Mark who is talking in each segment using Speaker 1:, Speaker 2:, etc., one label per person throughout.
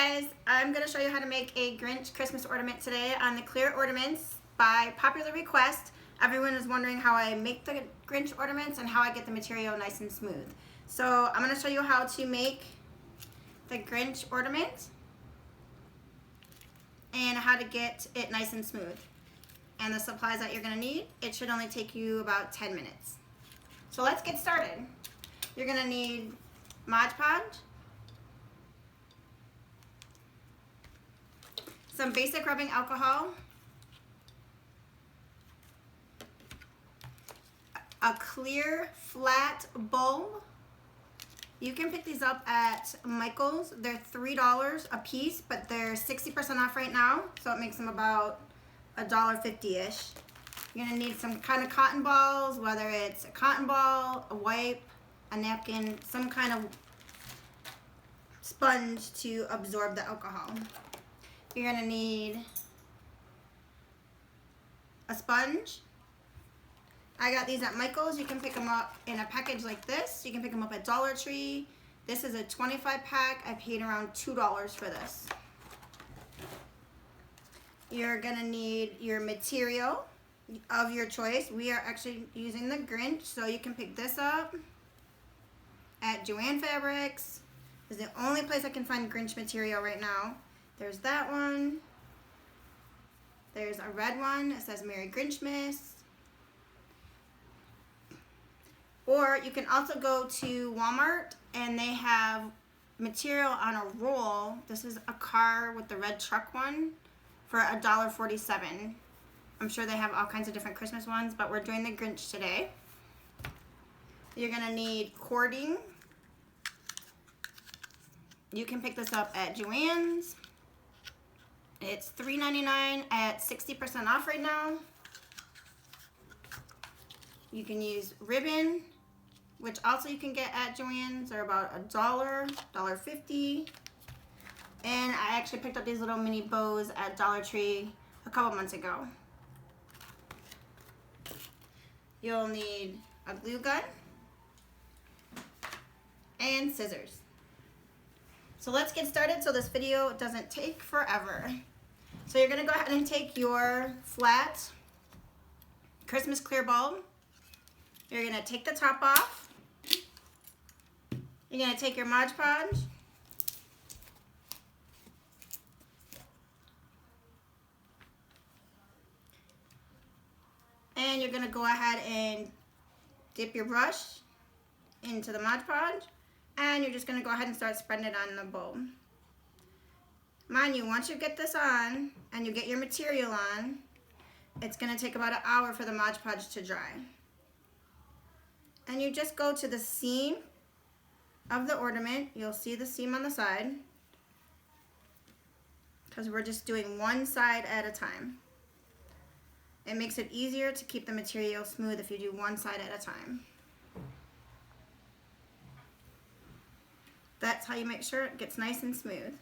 Speaker 1: Hi guys, I'm going to show you how to make a Grinch Christmas ornament today on the clear ornaments by popular request. Everyone is wondering how I make the Grinch ornaments and how I get the material nice and smooth. So I'm going to show you how to make the Grinch ornament and how to get it nice and smooth. And the supplies that you're going to need, it should only take you about 10 minutes. So let's get started. You're going to need Mod Podge, some basic rubbing alcohol, a clear flat bulb. You can pick these up at Michael's. They're $3 a piece, but they're 60% off right now, so it makes them about $1.50-ish. You're gonna need some kind of cotton balls, whether it's a cotton ball, a wipe, a napkin, some kind of sponge to absorb the alcohol. You're gonna need a sponge. I got these at Michael's. You can pick them up in a package like this. You can pick them up at Dollar Tree. This is a 25 pack. I paid around $2 for this. You're gonna need your material of your choice. We are actually using the Grinch, so you can pick this up at Joann Fabrics. This is the only place I can find Grinch material right now. There's that one. There's a red one. It says Merry Grinchmas. Or you can also go to Walmart and they have material on a roll. This is a car with the red truck one for $1.47. I'm sure they have all kinds of different Christmas ones, but we're doing the Grinch today. You're gonna need cording. You can pick this up at Joann's. It's $3.99 at 60% off right now. You can use ribbon, which also you can get at Joann's. They're about $1, $1.50. And I actually picked up these little mini bows at Dollar Tree a couple months ago. You'll need a glue gun and scissors. So let's get started so this video doesn't take forever. So you're gonna go ahead and take your flat Christmas clear bulb. You're gonna take the top off. You're gonna take your Mod Podge. And you're gonna go ahead and dip your brush into the Mod Podge. And you're just gonna go ahead and start spreading it on the bulb. Mind you, once you get this on and you get your material on, it's gonna take about an hour for the Mod Podge to dry. And you just go to the seam of the ornament. You'll see the seam on the side, because we're just doing one side at a time. It makes it easier to keep the material smooth if you do one side at a time. That's how you make sure it gets nice and smooth.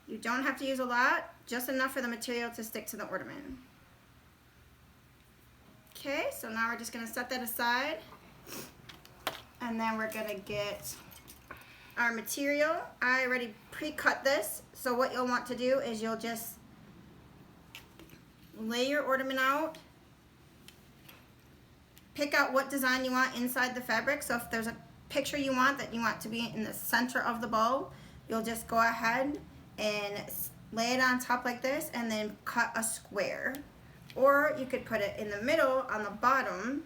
Speaker 1: You don't have to use a lot, just enough for the material to stick to the ornament. Okay, so now we're just gonna set that aside. And then we're gonna get our material. I already pre-cut this, so what you'll want to do is you'll just lay your ornament out. Pick out what design you want inside the fabric. So if there's a picture you want to be in the center of the bulb, you'll just go ahead and lay it on top like this and then cut a square. Or you could put it in the middle on the bottom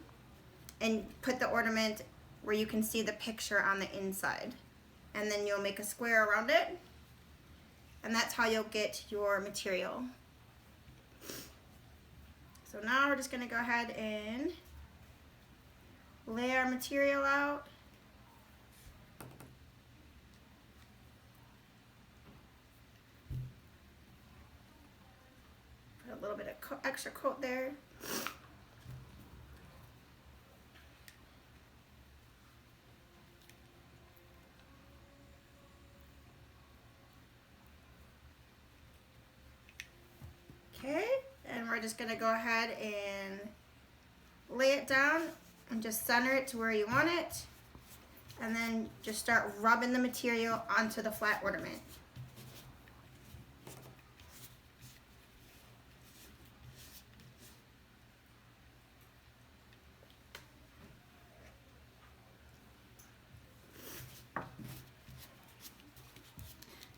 Speaker 1: and put the ornament where you can see the picture on the inside. And then you'll make a square around it. And that's how you'll get your material. So now we're just gonna go ahead and lay our material out. Put a little bit of extra coat there. Okay, and we're just gonna go ahead and lay it down and just center it to where you want it. And then just start rubbing the material onto the flat ornament.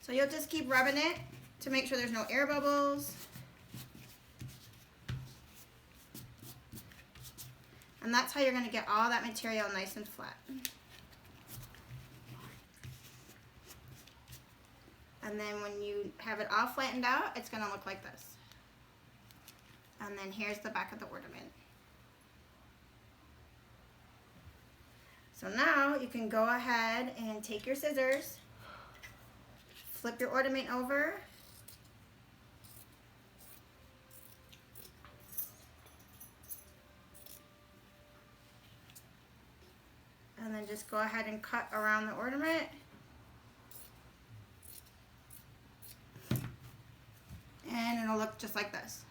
Speaker 1: So you'll just keep rubbing it to make sure there's no air bubbles. And that's how you're going to get all that material nice and flat. And then when you have it all flattened out, it's going to look like this. And then here's the back of the ornament. So now you can go ahead and take your scissors, flip your ornament over, and then just go ahead and cut around the ornament. And it'll look just like this.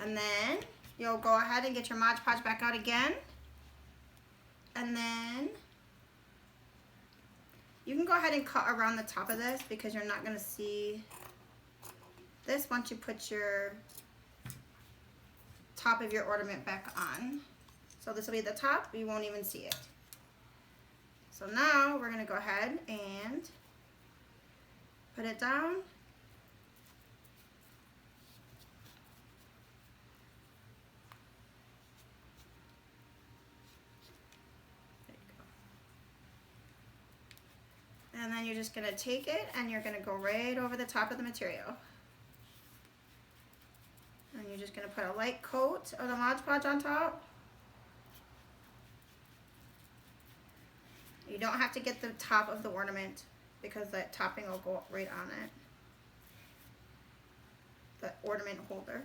Speaker 1: And then you'll go ahead and get your Mod Podge back out again. And then you can go ahead and cut around the top of this because you're not going to see this once you put your top of your ornament back on. So this will be the top, you won't even see it. So now we're going to go ahead and put it down. There you go. And then you're just going to take it and you're going to go right over the top of the material. And you're just going to put a light coat of the Mod Podge on top. You don't have to get the top of the ornament because that topping will go right on it. The ornament holder.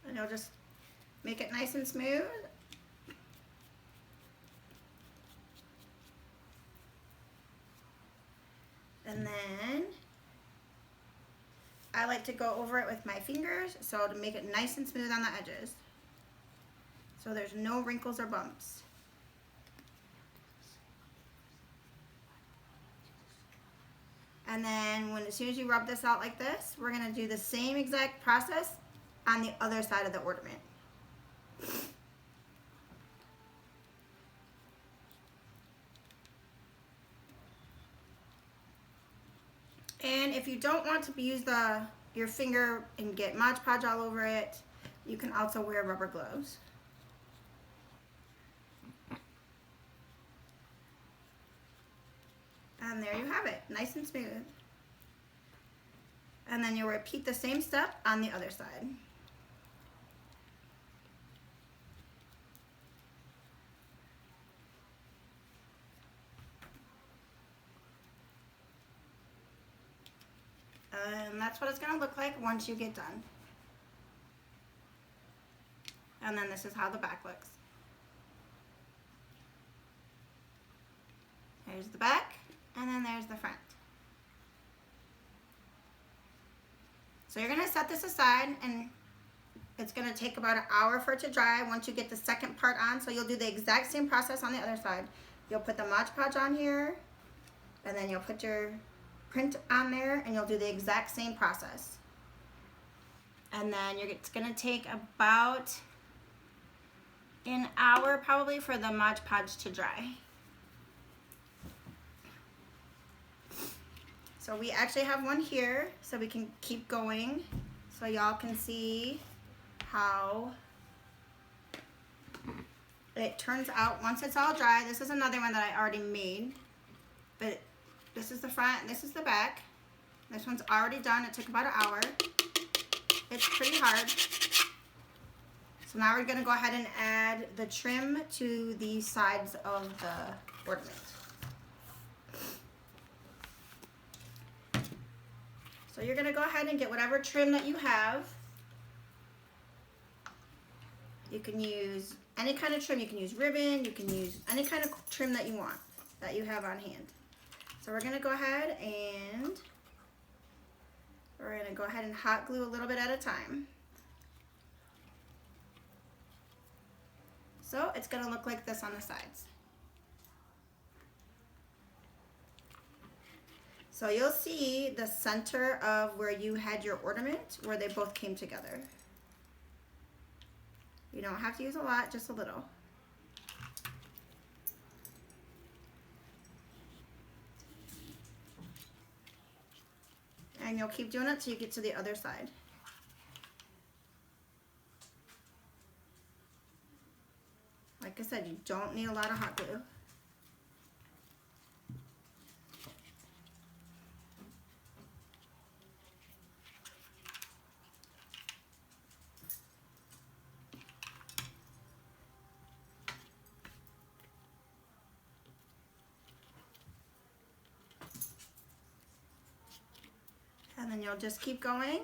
Speaker 1: And you'll just make it nice and smooth. And then I like to go over it with my fingers so to make it nice and smooth on the edges. So there's no wrinkles or bumps. And then as soon as you rub this out like this, we're going to do the same exact process on the other side of the ornament. And if you don't want to use your finger and get Mod Podge all over it, you can also wear rubber gloves. And there you have it, nice and smooth. And then you'll repeat the same step on the other side. And that's what it's going to look like once you get done. And then this is how the back looks. There's the back, and then there's the front. So you're going to set this aside, and it's going to take about an hour for it to dry once you get the second part on. So you'll do the exact same process on the other side. You'll put the Mod Podge on here, and then you'll put your print on there, and you'll do the exact same process. And then it's going to take about an hour probably for the Mod Podge to dry. So we actually have one here, so we can keep going so y'all can see how it turns out once it's all dry. This is another one that I already made, but this is the front and this is the back. This one's already done. It took about an hour. It's pretty hard. So now we're going to go ahead and add the trim to the sides of the ornament. So you're going to go ahead and get whatever trim that you have. You can use any kind of trim. You can use ribbon. You can use any kind of trim that you want, that you have on hand. So we're gonna go ahead and hot glue a little bit at a time. So it's gonna look like this on the sides. So you'll see the center of where you had your ornament, where they both came together. You don't have to use a lot, just a little. And you'll keep doing it till you get to the other side. Like I said, you don't need a lot of hot glue. And then you'll just keep going.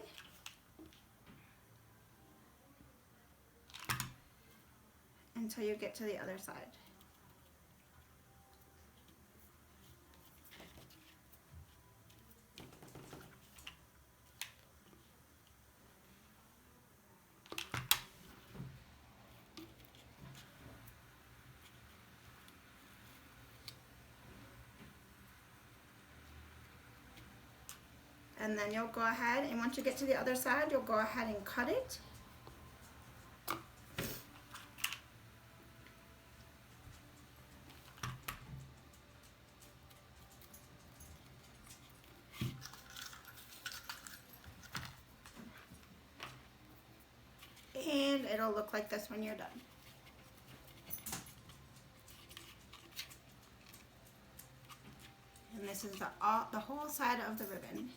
Speaker 1: Until you get to the other side. And then you'll go ahead, and once you get to the other side, you'll go ahead and cut it. And it'll look like this when you're done. And this is the whole side of the ribbon.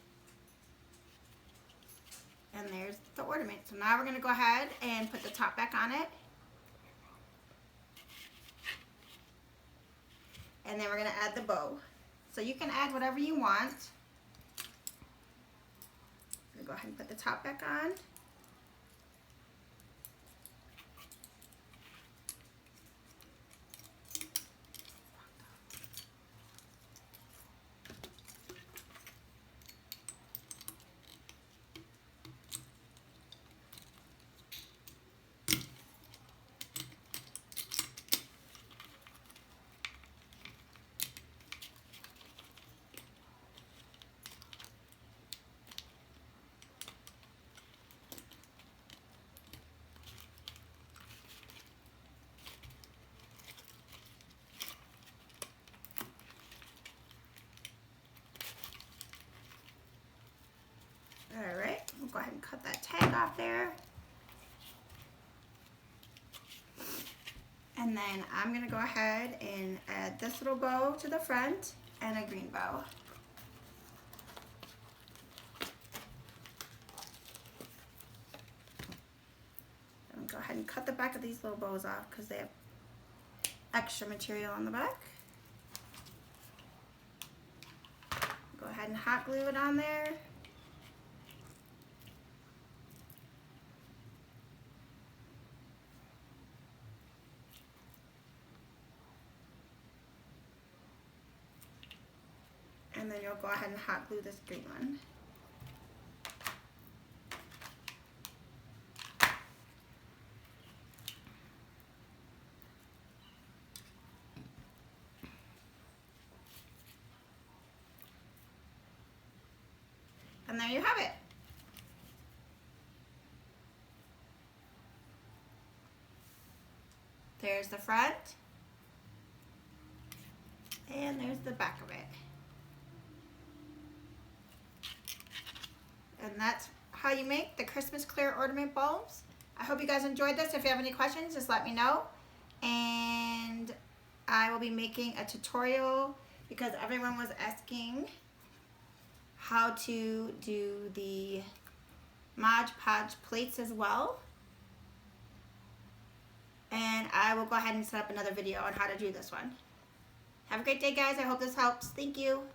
Speaker 1: And there's the ornament. So now we're going to go ahead and put the top back on it. And then we're going to add the bow. So you can add whatever you want. I'm going to go ahead and put the top back on. Alright, we'll go ahead and cut that tag off there. And then I'm going to go ahead and add this little bow to the front and a green bow. I'm going to go ahead and cut the back of these little bows off because they have extra material on the back. Go ahead and hot glue it on there. And then you'll go ahead and hot glue this green one. And there you have it. There's the front. And there's the back of it. And that's how you make the Christmas clear ornament bulbs. I hope you guys enjoyed this. If you have any questions, just let me know. And I will be making a tutorial because everyone was asking how to do the Mod Podge plates as well. And I will go ahead and set up another video on how to do this one. Have a great day, guys. I hope this helps. Thank you.